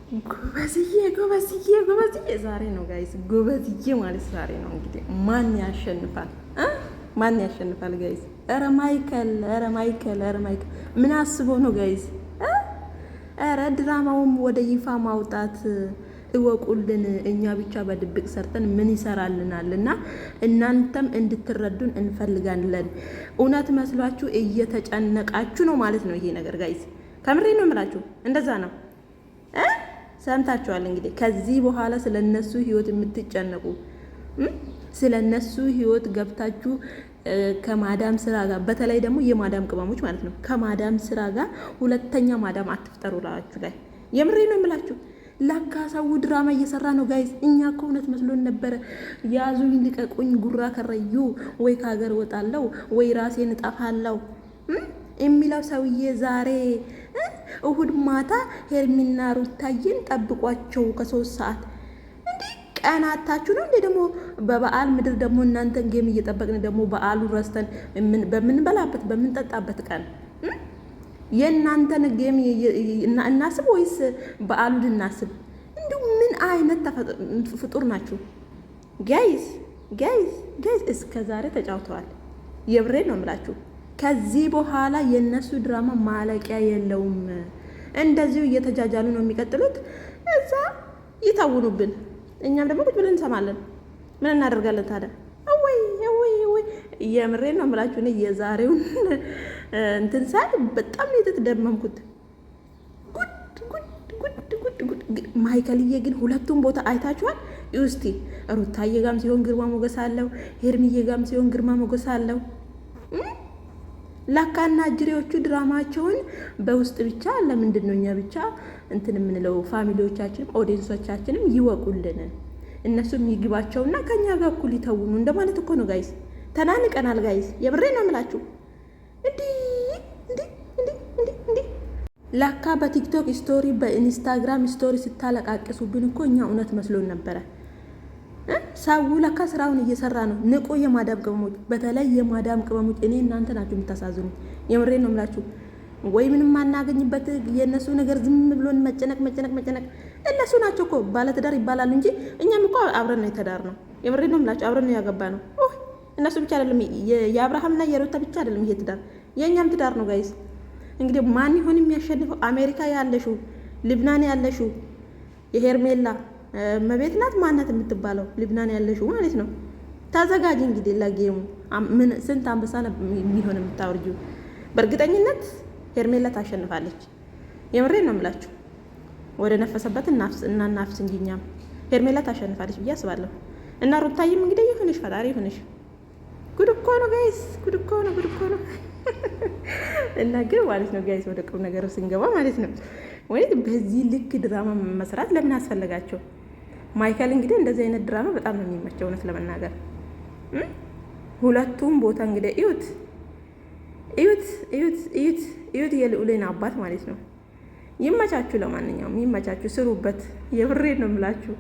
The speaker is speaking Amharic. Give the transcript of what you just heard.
ጎበዝዬ ዛሬ ነው ጋይስ፣ ጎበዝዬ ማለት ዛሬ ነው። እንግዲህ ማን ያሸንፋል? ማን ያሸንፋል ጋይስ? ኧረ ማይከል ምን አስቦ ነው ጋይስ? ኧረ ድራማውም ወደ ይፋ ማውጣት እወቁልን። እኛ ብቻ በድብቅ ሰርተን ምን ይሰራልናል? እና እናንተም እንድትረዱን እንፈልጋለን። እውነት መስሏችሁ እየተጨነቃችሁ ነው ማለት ነው። ይሄ ነገር ጋይስ ከምሬ ነው የምላችሁ፣ እንደዛ ነው። ሰምታችኋል እንግዲህ። ከዚህ በኋላ ስለነሱ ህይወት የምትጨነቁ ስለነሱ ህይወት ገብታችሁ ከማዳም ስራ ጋር፣ በተለይ ደግሞ የማዳም ቅመሞች ማለት ነው፣ ከማዳም ስራ ጋር ሁለተኛ ማዳም አትፍጠሩ ላችሁ ላይ የምሬ ነው የምላችሁ። ለካ ሰው ድራማ እየሰራ ነው ጋይስ። እኛ እኮ እውነት መስሎን ነበረ። ያዙኝ ልቀቁኝ፣ ጉራ ከረዩ፣ ወይ ከሀገር ወጣለው ወይ ራሴን እጠፋለው የሚለው ሰውዬ ዛሬ እሁድ ማታ ሄርሚና ሩታዬን ጠብቋቸው ከ3 ሰዓት እንዲህ ቀናታችሁ ነው እንዴ? ደግሞ በበዓል ምድር ደግሞ እናንተን ጌም እየጠበቅን ደግሞ በዓሉ ረስተን በምንበላበት በምንጠጣበት ቀን የእናንተን ጌም እናስብ ወይስ በዓሉን እናስብ? እንዲሁ ምን አይነት ፍጡር ናችሁ ጋይስ? እስከ ዛሬ ተጫውተዋል። የብሬ ነው የምላችሁ። ከዚህ በኋላ የነሱ ድራማ ማለቂያ የለውም። እንደዚሁ እየተጃጃሉ ነው የሚቀጥሉት። እዛ ይታውኑብን፣ እኛም ደግሞ ቁጭ ብለን እንሰማለን። ምን እናደርጋለን ታዲያ? ወይ የምሬን ነው የምላችሁ። እኔ የዛሬውን እንትን ሳይ በጣም ነው የተደመምኩት። ጉድ ማይከልዬ ግን ሁለቱም ቦታ አይታችኋል። እስቲ ሩታዬ ጋም ሲሆን ግርማ ሞገስ አለው፣ ሄርሚዬ ጋም ሲሆን ግርማ ሞገስ አለው። ላካና እጅሬዎቹ ድራማቸውን በውስጥ ብቻ ለምንድን ነው እኛ ብቻ እንትን የምንለው? ፋሚሊዎቻችንም ኦዲየንሶቻችንም ይወቁልን፣ እነሱም ይግባቸውና ከኛ ጋር እኩል ይተውኑ እንደማለት እኮ ነው ጋይስ። ተናንቀናል ጋይስ፣ የብሬ ነው የምላችሁ። እንዲህ ላካ በቲክቶክ ስቶሪ በኢንስታግራም ስቶሪ ስታለቃቅሱብን እኮ እኛ እውነት መስሎን ነበረ። ሰው ለካ ስራውን እየሰራ ነው። ንቁ የማዳም ቅመሞች፣ በተለይ የማዳም ቅመሞች፣ እኔ እናንተ ናችሁ የምታሳዝኑ። የምሬ ነው የምላችሁ። ወይ ምንም ማናገኝበት የእነሱ ነገር ዝም ብሎን መጨነቅ። እነሱ ናቸው እኮ ባለትዳር ይባላሉ እንጂ እኛም እኮ አብረን ነው የተዳር ነው። የምሬ ነው የምላችሁ። አብረን ነው ያገባ ነው። እነሱ ብቻ አይደለም፣ የአብርሃምና የሩታ ብቻ አይደለም ይሄ ትዳር፣ የእኛም ትዳር ነው ጋይስ። እንግዲህ ማን ይሆን የሚያሸንፈው? አሜሪካ ያለሽው፣ ልብናን ያለሽው የሄርሜላ መቤት ናት ማናት የምትባለው ልብናን ያለሽው ማለት ነው። ታዘጋጅ እንግዲህ ለጌሙ። ምን ስንት አንበሳ የሚሆን የምታወርጂው? በእርግጠኝነት ሄርሜላ ታሸንፋለች። የምሬ ነው የምላችሁ። ወደ ነፈሰበት እናናፍስ እንጂ እኛም ሄርሜላ ታሸንፋለች ብዬ አስባለሁ። እና ሩታይም እንግዲህ ይሁንሽ፣ ፈጣሪ ይሁንሽ። ጉድ እኮ ነው ጋይስ፣ ጉድ እኮ ነው። እና ግን ማለት ነው ጋይስ፣ ወደ ቁም ነገር ስንገባ ማለት ነው ወይ በዚህ ልክ ድራማ መስራት ለምን አስፈለጋቸው? ማይከል እንግዲህ እንደዚህ አይነት ድራማ በጣም ነው የሚመቸው እውነት ለመናገር። ሁለቱም ቦታ እንግዲህ እዩት የልዑሌን አባት ማለት ነው። ይመቻችሁ፣ ለማንኛውም ይመቻችሁ፣ ስሩበት። የብሬን ነው የምላችሁ።